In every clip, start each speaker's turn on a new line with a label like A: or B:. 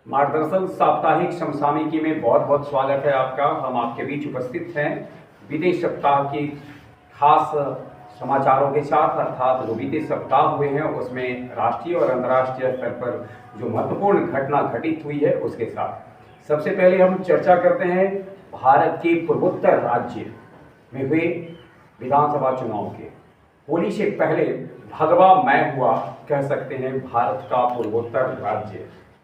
A: मार्गदर्शन साप्ताहिक समसामयिकी में बहुत बहुत स्वागत है आपका। हम आपके बीच उपस्थित हैं बीते सप्ताह की खास समाचारों के साथ, अर्थात जो बीते सप्ताह हुए हैं उसमें राष्ट्रीय और अंतर्राष्ट्रीय स्तर पर जो महत्वपूर्ण घटना घटित हुई है उसके साथ। सबसे पहले हम चर्चा करते हैं भारत के पूर्वोत्तर राज्य में हुए विधानसभा चुनाव के। होली से पहले भगवा मैं हुआ कह सकते हैं भारत का पूर्वोत्तर राज्य,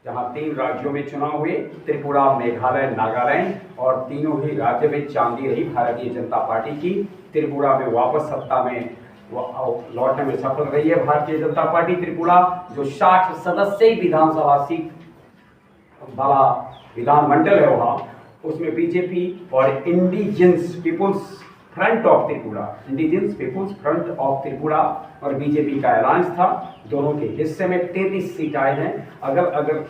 A: जहां 3 राज्यों में चुनाव हुए, त्रिपुरा, मेघालय, नागालैंड, और तीनों ही राज्य में चांदी रही भारतीय जनता पार्टी की। त्रिपुरा में वापस सत्ता में लौटने में सफल रही है भारतीय जनता पार्टी। त्रिपुरा जो 60 सदस्यीय विधानसभा सीट वाला विधानमंडल है वहाँ, उसमें बीजेपी और indigenous peoples front of Tripura और बीजेपी का अलायंस था। दोनों के हिस्से में 33 सीट आए हैं। अगर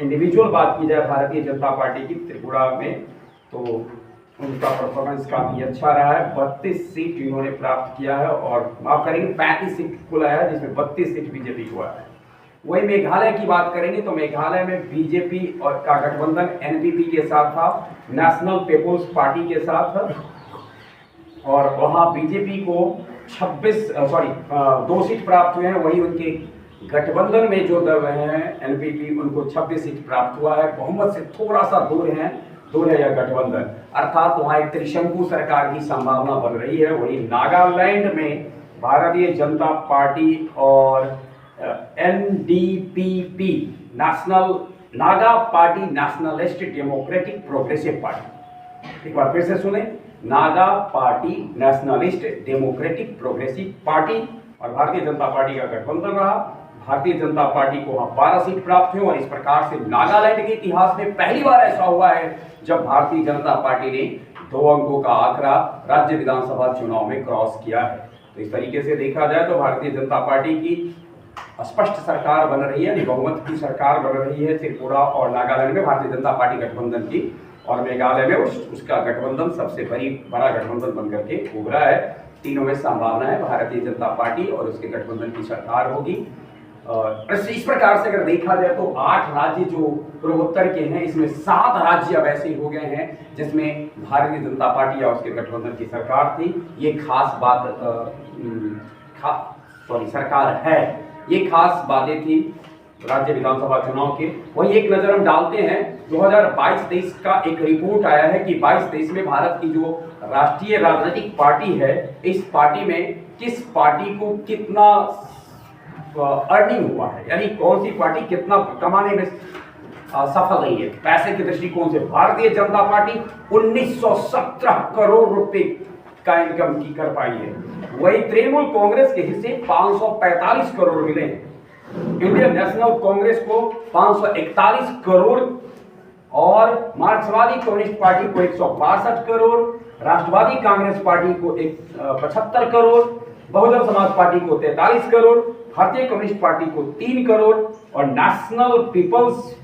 A: इंडिविजुअल बात की जाए भारतीय जनता पार्टी की त्रिपुरा में, तो उनका परफॉर्मेंस काफ़ी अच्छा रहा है। 32 सीट इन्होंने प्राप्त किया है, और माफ करेंगे 35 सीट कुल आया है, जिसमें 32 सीट बीजेपी को आया है। वही मेघालय की बात करेंगे तो मेघालय में बीजेपी और का गठबंधन एनपीपी के साथ था, नेशनल पीपुल्स पार्टी के साथ, और वहाँ बीजेपी को 2 सीट प्राप्त हुए हैं। वही उनके गठबंधन में जो दल रहे हैं एनपीपी, उनको 26 सीट प्राप्त हुआ है। बहुमत से थोड़ा सा दूर है यह गठबंधन, अर्थात वहाँ एक त्रिशंकु सरकार की संभावना बन रही है। वही नागालैंड में भारतीय जनता पार्टी और NDPP Naga party, nationalist democratic progressive party, एक बार फिर से सुने, Naga party, nationalist democratic progressive party और भारतीय जनता पार्टी का गठबंधन रहा। भारतीय जनता पार्टी को वहां 12 सीट प्राप्त हुई, और इस प्रकार से नागालैंड के इतिहास में पहली बार ऐसा हुआ है जब भारतीय जनता पार्टी ने 2 अंकों का आंकड़ा राज्य विधानसभा चुनाव में क्रॉस किया है। तो इस तरीके से देखा जाए तो भारतीय जनता पार्टी की स्पष्ट सरकार बन रही है, बहुमत की सरकार बन रही है त्रिपुरा और नागालैंड में भारतीय जनता पार्टी गठबंधन की, और मेघालय में उसका गठबंधन सबसे बड़ा गठबंधन बनकर के उभरा है। तीनों में संभावना है भारतीय जनता पार्टी और उसके गठबंधन की सरकार होगी। इस प्रकार से अगर देखा जाए तो 8 राज्य जो पूर्वोत्तर के हैं, इसमें 7 राज्य अब ऐसे हो गए हैं जिसमें भारतीय जनता पार्टी या उसके गठबंधन की सरकार थी। ये खास बात सरकार है, ये खास बातें थी राज्य विधानसभा चुनाव के। वही एक नजर हम डालते हैं 2022-23 का एक रिपोर्ट आया है कि 22-23 में भारत की जो राष्ट्रीय राजनीतिक पार्टी है, इस पार्टी में किस पार्टी को कितना अर्निंग हुआ है, यानी कौन सी पार्टी कितना कमाने में सफल रही है पैसे के दृष्टिकोण से। भारतीय जनता पार्टी 1917 करोड़ रुपए का इनकम की कर पाई है। वही तृणमूल कांग्रेस के हिस्से 545 करोड़ मिले हैं। इंडियन नेशनल कांग्रेस को 541 करोड़, और मार्क्सवादी कम्युनिस्ट पार्टी को 162 करोड़, राष्ट्रवादी कांग्रेस पार्टी को 75 करोड़, बहुजन समाज पार्टी को 43 करोड़, भारतीय कम्युनिस्ट पार्टी को 3 करोड़, और नेशनल पीपल्स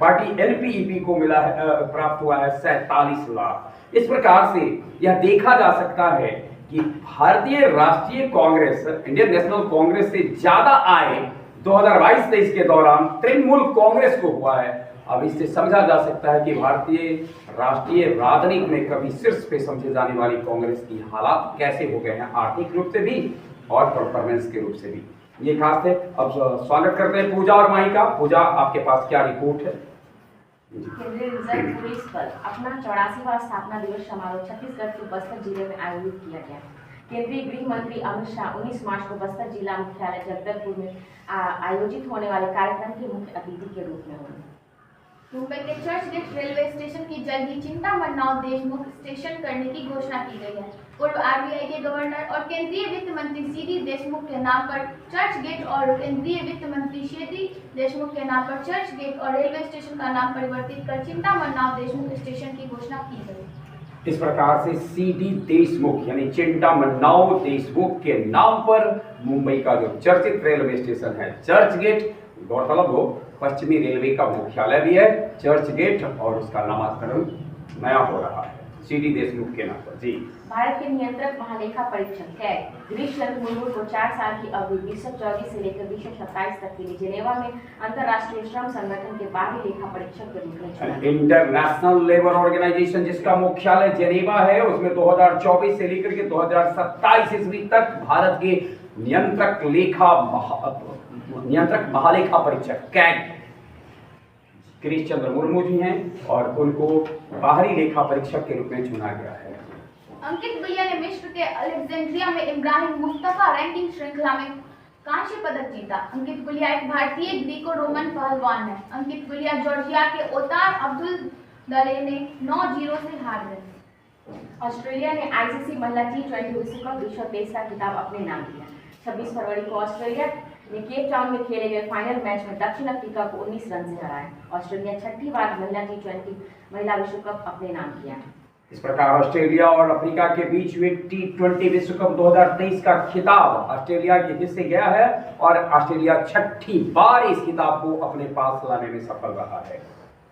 A: पार्टी एनपीईपी को मिला है, प्राप्त हुआ है 47 लाख। इस प्रकार से यह देखा जा सकता है कि भारतीय राष्ट्रीय कांग्रेस, इंडियन नेशनल कांग्रेस से ज्यादा आय 2022-23 के दौरान तृणमूल कांग्रेस को हुआ है। अब इससे समझा जा सकता है कि भारतीय राष्ट्रीय राजनीति में कभी शीर्ष पे समझे जाने वाली कांग्रेस की हालात कैसे हो गए हैं, आर्थिक रूप से भी और परफॉर्मेंस के रूप से भी। ये खास है। अब स्वागत करते हैं पूजा और माही का। पूजा, आपके पास क्या रिपोर्ट है?
B: केंद्रीय रिजर्व पुलिस बल अपना 84वां स्थापना दिवस समारोह छत्तीसगढ़ के बस्तर जिले में आयोजित किया गया। केंद्रीय गृह मंत्री अमित शाह 19 मार्च को बस्तर जिला मुख्यालय जगदलपुर में आयोजित होने वाले कार्यक्रम के मुख्य अतिथि के रूप में होंगे।
C: मुंबई के चर्च गेट रेलवे स्टेशन की जल्द ही चिंतामणिनाथ देशमुख स्टेशन करने की घोषणा की गई है। पूर्व आरबीआई के गवर्नर और केंद्रीय वित्त मंत्री सीडी देशमुख के नाम पर चर्च गेट और केंद्रीय वित्त मंत्री सीडी देशमुख के नाम पर चर्च गेट और रेलवे स्टेशन का नाम परिवर्तित कर चिंतामणिनाथ देशमुख स्टेशन की घोषणा की गई।
A: इस प्रकार से सीडी देशमुख यानी चिंतामणिनाथ देशमुख के नाम पर मुंबई का जो चर्चित रेलवे स्टेशन है चर्च गेट, गौरतलब हो पश्चिमी रेलवे का मुख्यालय भी है चर्च गेट, और उसका नामकरण नया हो रहा है। सीडी देशमुख के नाम पर। जी,
B: भारत के नियंत्रक महालेखा परीक्षक कैग गिरीश चंद्र मुर्मू को 4 साल की अवधि 2024 से लेकर 2027 तक के लिए जेनेवा में अंतर्राष्ट्रीय श्रम संगठन के बाह्य लेखा परीक्षक के रूप में चुना गया।
A: इंटरनेशनल लेबर ऑर्गेनाइजेशन जिसका मुख्यालय जेनेवा है, उसमें 2024 से लेकर के 2027 ईस्वी तक भारत के नियंत्रक महालेखा परीक्षक कैग गिरीश चंद्र मुर्मू जी हैं और उनको बाहरी लेखा परीक्षक के रूप में चुना गया है।
C: अंकित गुलिया ने मिस्र के अलेक्जेंड्रिया में इब्राहिम मुस्तफा रैंकिंग श्रृंखला में कांस्य पदक जीता। अंकित गुलिया एक भारतीय ग्रीको रोमन पहलवान है। अंकित गुलिया जॉर्जिया के ओतार अब्दुल दले ने 9-0 से हार गए।
B: ऑस्ट्रेलिया ने आईसीसी महिला T20 विश्व कप 2023 का खिताब अपने नाम किया। 26 फरवरी को ऑस्ट्रेलिया ने केप टाउन में खेले गए फाइनल मैच में दक्षिण अफ्रीका को 19 रन से हराया। ऑस्ट्रेलिया छठी बार महिला T20 महिला विश्व कप अपने नाम किया।
A: इस प्रकार ऑस्ट्रेलिया और अफ्रीका के बीच हुए T20 विश्व कप 2023 का खिताब ऑस्ट्रेलिया के हिस्से गया है और ऑस्ट्रेलिया छठी बार इस खिताब को अपने पास लाने में सफल रहा है।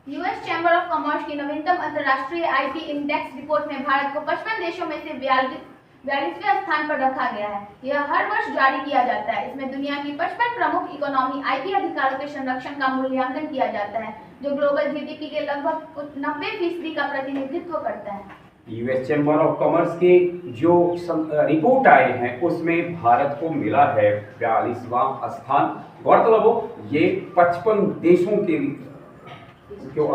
C: यूएस चैम्बर ऑफ कॉमर्स की नवीनतम अंतर्राष्ट्रीय आईटी इंडेक्स रिपोर्ट में भारत को 55 देशों में से 42वें स्थान पर रखा गया है। यह हर वर्ष जारी किया जाता है। इसमें दुनिया की 55 प्रमुख इकोनॉमी आईटी अधिकारों के संरक्षण का मूल्यांकन किया जाता है, जो ग्लोबल जीडीपी के लगभग 90% का प्रतिनिधित्व करता है।
A: यूएस चैम्बर ऑफ कॉमर्स के जो रिपोर्ट आए हैं उसमें भारत को मिला है 42वां स्थान। गौरतलब हो ये 55 देशों के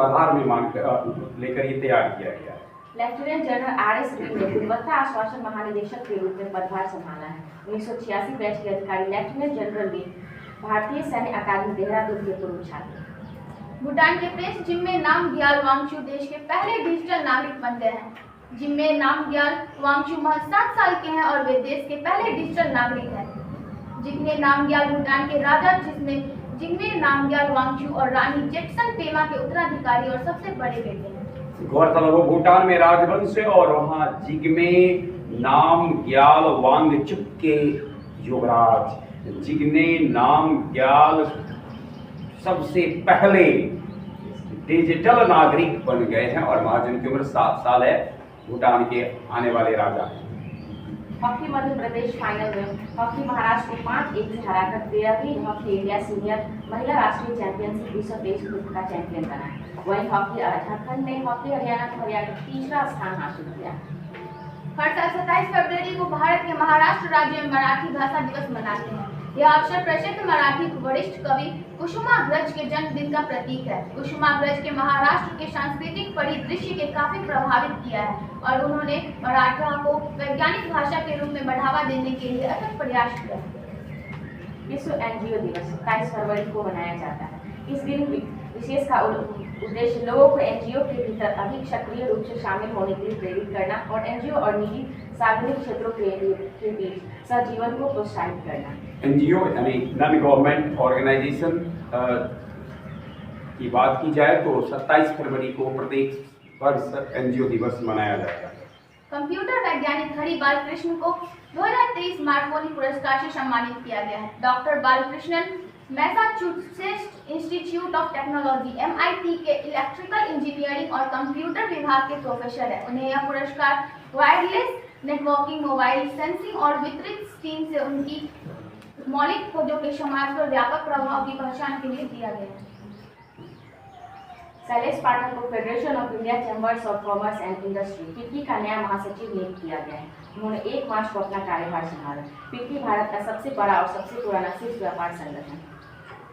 A: आधार में मान लेकर ये तैयार किया गया है।
B: लेफ्टिनेंट जनरल RS रीड ने गुणवत्ता आश्वासन महानिदेशक के रूप में पदभार संभाला है। 1986 बैच के अधिकारी लेफ्टिनेंट जनरल रीड भारतीय सैन्य अकादमी देहरादून के पूर्व छात्र।
C: भूटान के प्रेस जिम्मे नामग्याल वांगचू देश के पहले डिजिटल नागरिक बन गए हैं। जिम्मे नामग्याल वांगचू महज 7 साल के हैं और वे देश के पहले डिजिटल नागरिक हैं। जिम्मे नामग्याल भूटान के राजा जिम्मे नामग्याल वांगचू और रानी जेक्सन पेमा के उत्तराधिकारी और सबसे बड़े बेटे हैं।
A: गौरतलब हो भूटान में राजवंश और वहाँ जिग्मे नामग्याल वांगचुक के युवराज जिग्मे नामग्याल सबसे पहले डिजिटल नागरिक बन गए हैं और महाजन की उम्र 7 साल है। भूटान के आने वाले राजा हैं।
B: हॉकी मध्य प्रदेश फाइनल में हॉकी महाराष्ट्र को 5-1 से हराकर 13वीं हॉकी इंडिया सीनियर महिला राष्ट्रीय चैंपियनशिप 2023 का चैंपियन बना है। वहीं हॉकी झारखंड ने हॉकी हरियाणा को हराकर तीसरा स्थान हासिल किया।
C: हर साल 27 फरवरी को भारत के महाराष्ट्र राज्य में मराठी भाषा दिवस मनाते हैं। यह अवसर प्रसिद्ध मराठी वरिष्ठ कवि कुसुमाग्रज के जन्मदिन का प्रतीक है। कुसुमाग्रज के महाराष्ट्र के सांस्कृतिक परिदृश्य के काफी प्रभावित किया है और उन्होंने मराठा को वैज्ञानिक भाषा के रूप में बढ़ावा देने के लिए अथक प्रयास किया।
B: विश्व एनजीओ दिवस 27 फरवरी को मनाया जाता है। इस दिन विशेष का उद्देश्य लोगों को एनजीओ के भीतर अधिक सक्रिय रूप से शामिल होने के लिए प्रेरित करना और एनजीओ और निजी सार्वजनिक क्षेत्रों के बीच सहजीवन को प्रोत्साहित करना।
A: एनजीओ यानी नॉन गवर्नमेंट ऑर्गेनाइजेशन की बात की जाए तो 27 फरवरी को प्रत्येक वर्ष एनजीओ दिवस मनाया जाता है।
C: कंप्यूटर वैज्ञानिक हरि बालकृष्ण को 2023 मार्कोनी पुरस्कार से सम्मानित किया गया है। Doctor Balakrishnan Massachusetts institute of technology MIT के इलेक्ट्रिकल इंजीनियरिंग और कंप्यूटर विभाग के प्रोफेसर है। उन्हें यह पुरस्कार वायरलेस नेटवर्किंग, मोबाइल सेंसिंग और वितरित स्क्रीन से उनकी मौलिक खोजों के समाज पर व्यापक प्रभाव की पहचान के लिए दिया गया है।
B: शैलेश पाठक को federation of India chambers of commerce and industry FICCI का नया महासचिव नियुक्त किया गया है। उन्होंने 1 मार्च को अपना कार्यभार संभाला। फिक्की भारत का सबसे बड़ा और सबसे पुराना शीर्ष व्यापार संगठन।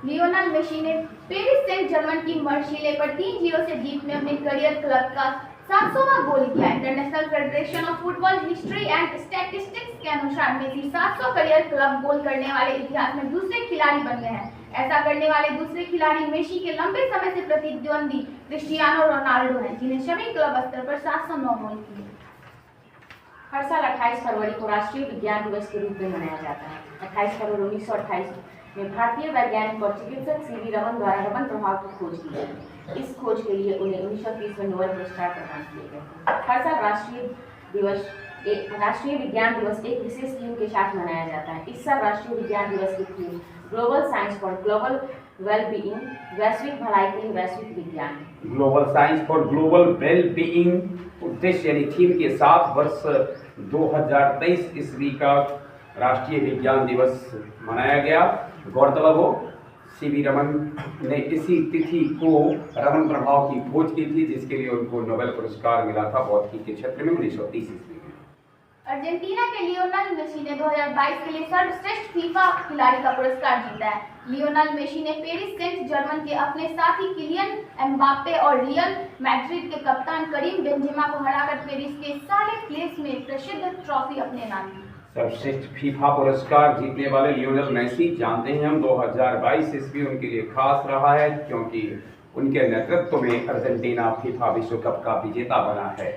C: लियोनेल मेसी ने पेरिस सेंट जर्मन की मर्सीले पर 3-0 से जीत में अपने करियर क्लब का 700वां गोल किया। International federation of football history and statistics के अनुसार मेसी 700 करियर क्लब गोल करने वाले इतिहास में दूसरे खिलाड़ी बन गए हैं। ऐसा करने वाले दूसरे खिलाड़ी मेसी के लंबे समय से प्रतिद्वंदी क्रिस्टियानो रोनाल्डो हैं, जिन्हें सभी क्लब स्तर पर 709 गोल किए।
B: हर साल 28 फरवरी को राष्ट्रीय विज्ञान दिवस के रूप में मनाया जाता है। 28 फरवरी 1928 में भारतीय वैज्ञानिक और चिकित्सक CV रमन द्वारा रमन प्रभाव की खोज की गई। इस खोज के लिए उन्हें 1930 में नोबेल पुरस्कार प्रदान किए गए। हर साल राष्ट्रीय विज्ञान दिवस एक विशेष थीम के साथ मनाया जाता है। इस साल राष्ट्रीय विज्ञान दिवस की theme global science for global well being, वैश्विक भलाई के लिए वैश्विक विज्ञान।
A: Global science for global well being उद्देश्य यानी थीम के साथ वर्ष 2023 ईस्वी का राष्ट्रीय विज्ञान दिवस मनाया गया। गौरतलब हो सीवी रमन ने इसी तिथि को रमन प्रभाव की खोज की थी, जिसके लिए उनको नोबेल पुरस्कार मिला था भौतिकी के क्षेत्र में 1930 ईस्वी में।
C: अर्जेंटीना के लियोनेल मेसी ने 2022 के लिए सर्वश्रेष्ठ फीफा खिलाड़ी का पुरस्कार जीता है। लियोनेल मेसी ने पेरिस सेंट जर्मन के अपने साथी किलियन एम्बाप्पे और रियल मैड्रिड के कप्तान करीम बेंजेमा को हराकर पेरिस के साले प्लेस में प्रसिद्ध ट्रॉफी अपने नाम की।
A: सर्वश्रेष्ठ फीफा पुरस्कार जीतने वाले लियोनेल मेसी, जानते हैं हम 2022 ईस्वी उनके लिए खास रहा है क्योंकि उनके नेतृत्व में अर्जेंटीना फीफा विश्व कप का विजेता बना है।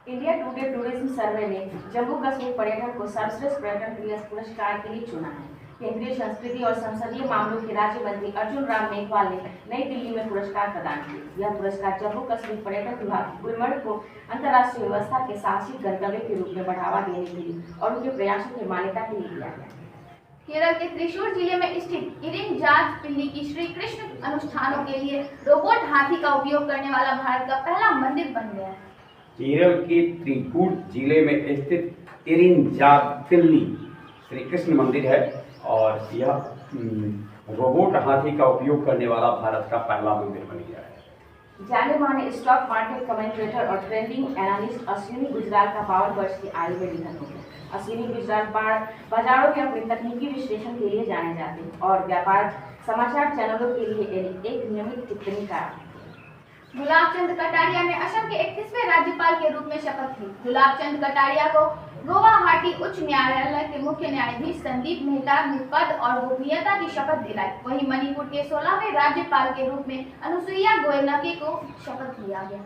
B: इंडिया टुडे टूरिज्म सर्वे ने जम्मू कश्मीर पर्यटन को सर्वश्रेष्ठ पर्यटन पुरस्कार के लिए चुना है। केंद्रीय संस्कृति और संसदीय मामलों के राज्य मंत्री अर्जुन राम मेघवाल ने नई दिल्ली में पुरस्कार प्रदान किया। यह पुरस्कार जम्मू कश्मीर पर्यटन विभाग गुलमर्ग को अंतर्राष्ट्रीय व्यवस्था के साहसिक गंतव्य के रूप में बढ़ावा देने के लिए और उनके प्रयासों की मान्यता के लिए दिया गया।
C: केरल के त्रिशूर जिले में स्थित इरिंजाज पिल्ली की श्री कृष्ण अनुष्ठानों के लिए रोबोट हाथी का उपयोग करने वाला भारत का पहला मंदिर बन गया है।
A: केरल के त्रिकूट जिले में स्थित इरिंजापिल्ली श्री कृष्ण मंदिर है और यह रोबोट हाथी का उपयोग करने वाला भारत का पहला मंदिर बन गया है।
B: जाने माने स्टॉक मार्केट कमेंटेटर और ट्रेंडिंग एनालिस्ट अश्विनी गुजराल का 52 वर्ष की आयु में निधन हो गया। अश्विनी गुजराल बाजारों में अपने तकनीकी विश्लेषण के लिए जाने जाते हैं और व्यापार समाचार चैनलों के लिए एक नियमित टिप्पणीकार।
C: गुलाबचंद कटारिया ने असम के 31वें राज्यपाल के रूप में शपथ ली। गुलाबचंद कटारिया को गुवाहाटी उच्च न्यायालय के मुख्य न्यायाधीश संदीप मेहता ने पद और गोपनीयता की शपथ दिलाई। वहीं मणिपुर के 16वें राज्यपाल के रूप में अनुसुईया गोयनके को शपथ लिया गया।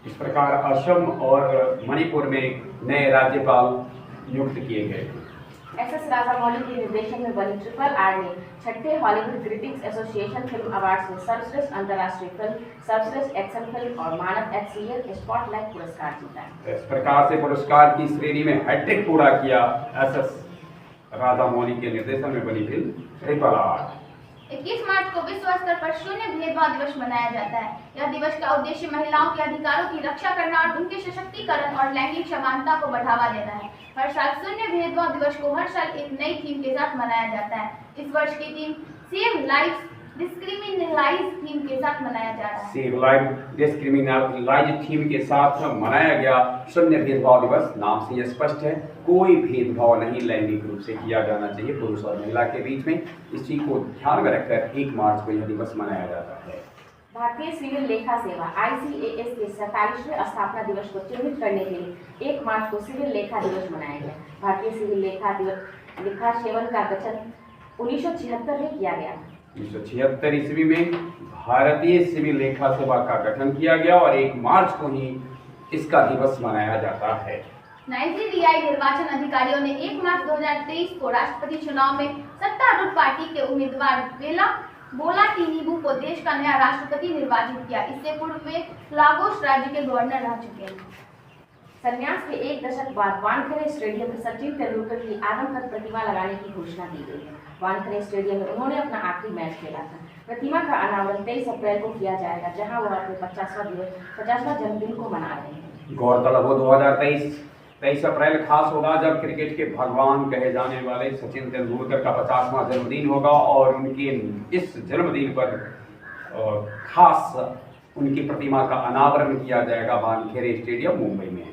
A: इस प्रकार असम और मणिपुर में नए राज्यपाल नियुक्त किए गए।
B: एस राजामौली के निर्देशन में बनी RRR ने 6ठे Hollywood critics association film awards में सर्वश्रेष्ठ अंतर्राष्ट्रीय फिल्म, सर्वश्रेष्ठ एक्शन फिल्म और मानव HCL स्पॉटलाइट पुरस्कार जीता है।
A: इस प्रकार से पुरस्कार की श्रेणी में हैट्रिक पूरा किया एस राजामौली के निर्देशन में बनी फिल्म RRR।
C: 21 मार्च को विश्व स्तर पर शून्य भेदभाव दिवस मनाया जाता है। यह दिवस का उद्देश्य महिलाओं के अधिकारों की रक्षा करना और उनके सशक्तिकरण और लैंगिक समानता को बढ़ावा देना है। हर साल शून्य भेदभाव दिवस को हर साल एक नई थीम के साथ मनाया जाता है। इस वर्ष की थीम सेव लाइव्स डिस्क्रिमिनलाइज थीम के साथ मनाया जा रहा है।
A: सेव लाइफ डिस्क्रिमिनलाइज थीम के साथ मनाया गया शून्य भेदभाव दिवस। नाम से यह स्पष्ट है, कोई भेदभाव नहीं लैंगिक रूप से किया जाना चाहिए पुरुष और महिला के बीच में। इस चीज को ध्यान में रखकर 1 मार्च को यह दिवस मनाया जाता है।
B: भारतीय सिविल लेखा सेवा ICAS के 47वें स्थापना दिवस को चिन्हित करने के लिए 1 मार्च को सिविल लेखा दिवस मनाया गया। भारतीय सिविल लेखा सेवन का गठन 1976 में किया गया।
A: 1976 ईस्वी में भारतीय सिविल लेखा सेवा का गठन किया गया और 1 मार्च को ही इसका दिवस मनाया जाता है।
C: नाइजीरियाई निर्वाचन अधिकारियों ने 1 मार्च 2023 को राष्ट्रपति चुनाव में सत्तारूढ़ पार्टी के उम्मीदवार बोला टिनुबू को देश का नया राष्ट्रपति निर्वाचित किया। इससे पूर्व वे लागोस राज्य के गवर्नर रह चुके हैं।
B: संन्यास के 1 दशक बाद वानखेड़े स्टेडियम में सचिन तेंदुलकर की आदमकद प्रतिमा लगाने की घोषणा की गई है। वानखेड़े स्टेडियम में उन्होंने अपना आखिरी मैच खेला था। प्रतिमा का अनावरण 23 अप्रैल को किया जाएगा, जहां वह अपने 50वां जन्मदिन को मना रहे हैं।
A: गौरतलब हो 2023 अप्रैल खास होगा जब क्रिकेट के भगवान कहे जाने वाले सचिन तेंदुलकर का 50वां जन्मदिन होगा और उनके इस जन्मदिन पर खास उनकी प्रतिमा का अनावरण किया जाएगा वानखेड़े स्टेडियम मुंबई में।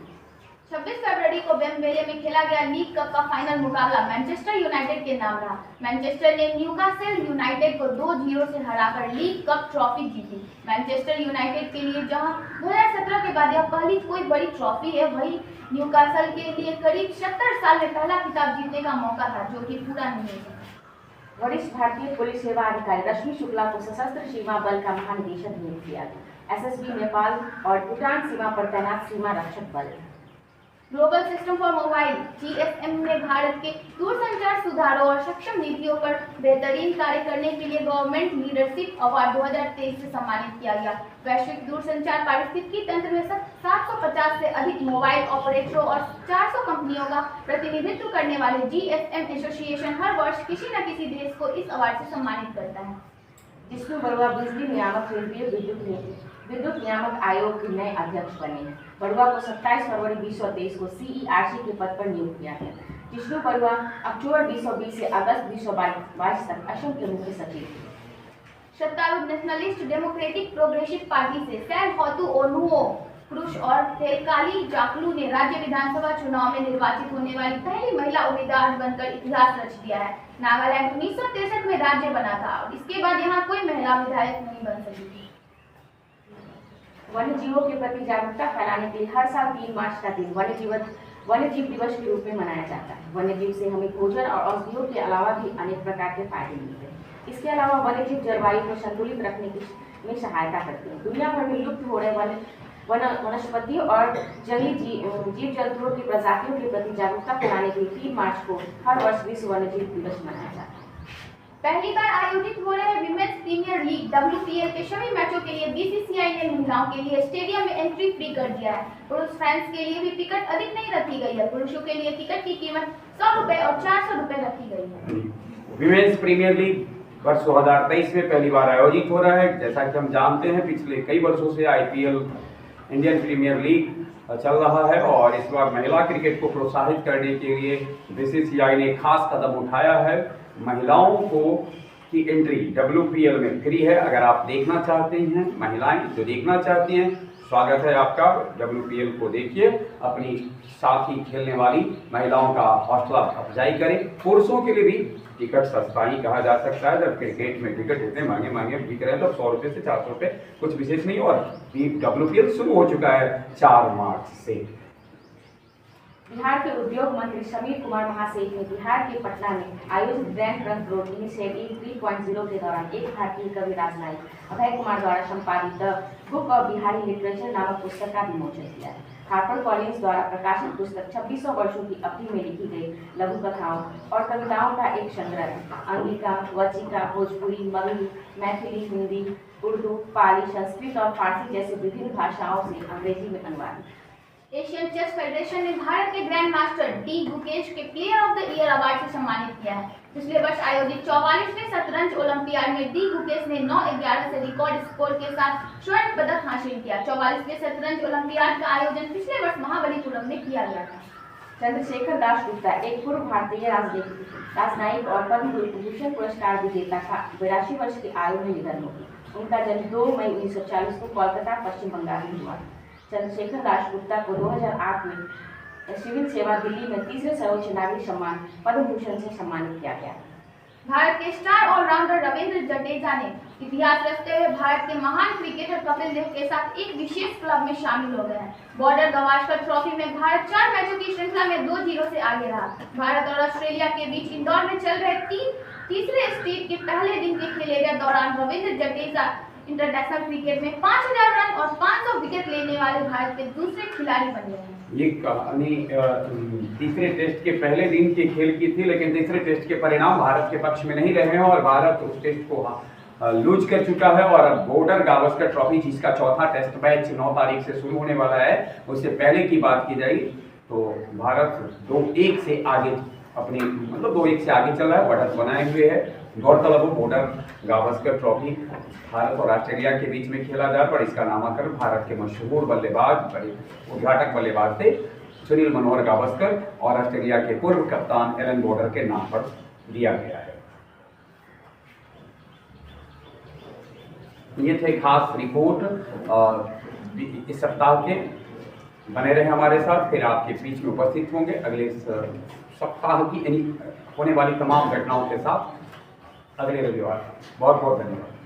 C: 26 फरवरी को वेम्बले में खेला गया लीग कप का फाइनल मुकाबला मैनचेस्टर यूनाइटेड के नाम रहा। मैनचेस्टर ने न्यूकासल यूनाइटेड को 2-0 से हराकर लीग कप ट्रॉफी जीती। मैनचेस्टर यूनाइटेड के लिए जहां 2017 के बाद यह पहली कोई बड़ी ट्रॉफी है, वहीं न्यूकासल के लिए करीब 70 साल में पहला खिताब जीतने का मौका था, जो कि पूरा नहीं हुआ।
B: वरिष्ठ भारतीय पुलिस सेवा अधिकारी रश्मि शुक्ला को सशस्त्र सीमा बल का महानिदेशक नियुक्त किया गया। SSB नेपाल और भूटान सीमा पर तैनात सीमा रक्षक बल।
C: Global system for mobile GSM में भारत के दूरसंचार सुधारों और सक्षम नीतियों पर बेहतरीन कार्य करने के लिए गवर्नमेंट लीडरशिप अवार्ड 2023 से सम्मानित किया गया। वैश्विक दूरसंचार पारिस्थितिकी तंत्र में 750 से अधिक मोबाइल ऑपरेटरों और 400 कंपनियों का प्रतिनिधित्व करने वाले GSM एसोसिएशन हर वर्ष किसी न किसी देश को इस अवार्ड से सम्मानित करता है।
B: जिष्णु बरुआ बिजली नियामक केंद्रीय विद्युत नियामक आयोग के नए अध्यक्ष बने हैं। बरुआ को 27 फरवरी 2023 को CERC के पद पर नियुक्त किया गया। जिष्णु बरुआ अक्टूबर 2020 से अगस्त 2022 तक असम के मुख्य सचिव थे।
C: सत्तारूढ़ नेशनलिस्ट डेमोक्रेटिक प्रोग्रेसिव पार्टी से सैलहौतु ओनुओ क्रुश और तेलकाली जाकलू ने राज्य विधानसभा चुनाव में निर्वाचित होने वाली पहली महिला उम्मीदवार बनकर इतिहास रच दिया है। नागालैंड 1963 में राज्य बना था और इसके बाद यहाँ कोई महिला विधायक नहीं बन सकी थी।
B: वन्य जीवों के प्रति जागरूकता फैलाने के लिए हर साल 3 मार्च का दिन वन्य जीव दिवस के रूप में मनाया जाता है। वन्य जीव से हमें भोजन और औषधियों के अलावा भी अनेक प्रकार के फायदे मिलते हैं। इसके अलावा वन्य जीव जलवायु को संतुलित रखने में सहायता करते हैं। दुनिया भर में लुप्त हो रहे वनस्पतियों और जंगली जीव जंतुओं की प्रजातियों के प्रति जागरूकता फैलाने के लिए 3 मार्च को हर वर्ष विश्व वन्य जीव दिवस मनाया जाता है।
C: पहली बार आयोजित हो रहे विमेंस प्रीमियर लीग WPL के सभी मैचों के लिए BCCI ने महिलाओं के लिए स्टेडियम में एंट्री फ्री कर दिया है। पुरुष फैंस के लिए भी टिकट अधिक नहीं रखी गई है। पुरुषों के लिए टिकट की कीमत 100 रुपए और 400 रुपए रखी गई है।
A: विमेंस प्रीमियर लीग वर्ष 2023 में पहली बार आयोजित हो रहा है। जैसा कि हम जानते हैं पिछले कई वर्षों से IPL इंडियन प्रीमियर लीग चल रहा है और इस बार महिला क्रिकेट को प्रोत्साहित करने के लिए BCCI ने खास कदम उठाया है। महिलाओं को की एंट्री WPL में फ्री है। अगर आप देखना चाहते हैं, महिलाएं जो देखना चाहती हैं, स्वागत है आपका। WPL को देखिए, अपनी साथ ही खेलने वाली महिलाओं का हौसला अफजाई करें। पुरुषों के लिए भी टिकट सस्ता ही कहा जा सकता है। जब क्रिकेट में टिकट इतने महंगे बिक रहे हैं तो 100 रुपये से 400 रुपये कुछ विशेष नहीं। और WPL शुरू हो चुका है 4 मार्च से।
B: बिहार के उद्योग मंत्री समीर कुमार महासेठ ने बिहार के पटना में आयोजित ग्रैंड ट्रंक रोड इनिशिएटिव 3.0 के दौरान एक भारतीय कवि राजनायक अभय कुमार द्वारा संपादित the book of Bihari literature नामक पुस्तक का विमोचन किया है। हार्पर कॉलिंस द्वारा प्रकाशित पुस्तक 2600 वर्षों की अवधि में लिखी गई लघु कथाओं और कविताओं का एक संग्रह है। अंगिका, वचिका, भोजपुरी, मगही, मैथिली, हिंदी, उर्दू, पाली, संस्कृत और फारसी जैसे विभिन्न भाषाओं से अंग्रेजी में अनुवादित।
C: एशियन चेस फेडरेशन ने भारत के ग्रैंड मास्टर डी गुकेश के player of the year award से सम्मानित किया है। पिछले वर्ष आयोजित 44वें शतरंज ओलंपियाड में डी गुकेश ने 9-11 से रिकॉर्ड स्कोर के साथ स्वर्ण पदक हासिल किया। 44वें शतरंज ओलंपियाड का आयोजन पिछले वर्ष महाबलीपुरम में किया गया था।
B: चंद्रशेखर दासगुप्ता एक पूर्व भारतीय राजनयिक और पद्म विभूषण पुरस्कार विजेता का 82 वर्ष की आयु में निधन हो गया। उनका जन्म 2 मई 1940 को कोलकाता, पश्चिम बंगाल में हुआ। चंद्रशेखर दासगुप्ता को 2008 में सिविल सेवा दिल्ली में 3रे सर्वोच्च नागरिक सम्मान पद्म भूषण से सम्मानित किया गया।
C: भारत के स्टार ऑलराउंडर रविंद्र जडेजा ने इतिहास रचते हुए भारत के महान क्रिकेटर कपिल देव के साथ एक विशेष क्लब में शामिल हो गए हैं। बॉर्डर गवास्कर ट्रॉफी में भारत 4 मैचों की श्रृंखला में 2-0 से आगे रहा। भारत और ऑस्ट्रेलिया के बीच इंदौर में चल रहे तीसरे स्टेट के पहले दिन के खेले गए दौरान रविंद्र जडेजा इंटरनेशनल क्रिकेट में 5000 रन और 500 विकेट लेने वाले भारत के दूसरे खिलाड़ी बन गए हैं।
A: ये कहानी तीसरे टेस्ट के पहले दिन के खेल की थी, लेकिन तीसरे टेस्ट के परिणाम भारत के पक्ष में नहीं रहे हैं और भारत उस टेस्ट को लूज कर चुका है। और अब बॉर्डर गावस्कर ट्रॉफी जिसका चौथा टेस्ट मैच 9 तारीख से शुरू होने वाला है, उससे पहले की बात की जाएगी तो भारत 2-1 से आगे से आगे चल रहा है, बढ़त बनाए हुए है। गौरतलब हो बॉर्डर गावस्कर ट्रॉफी भारत और ऑस्ट्रेलिया के बीच में खेला जा रहा है। इसका नामाकरण भारत के मशहूर बल्लेबाज उद्घाटक बल्लेबाज थे सुनील मनोहर गावस्कर और ऑस्ट्रेलिया के पूर्व कप्तान एलन बॉर्डर के नाम पर दिया गया है। ये थे खास रिपोर्ट इस सप्ताह के। बने रहे हमारे साथ, फिर आपके बीच में उपस्थित होंगे अगले सप्ताह की होने वाली तमाम घटनाओं के साथ अगले रविवार। बहुत बहुत धन्यवाद।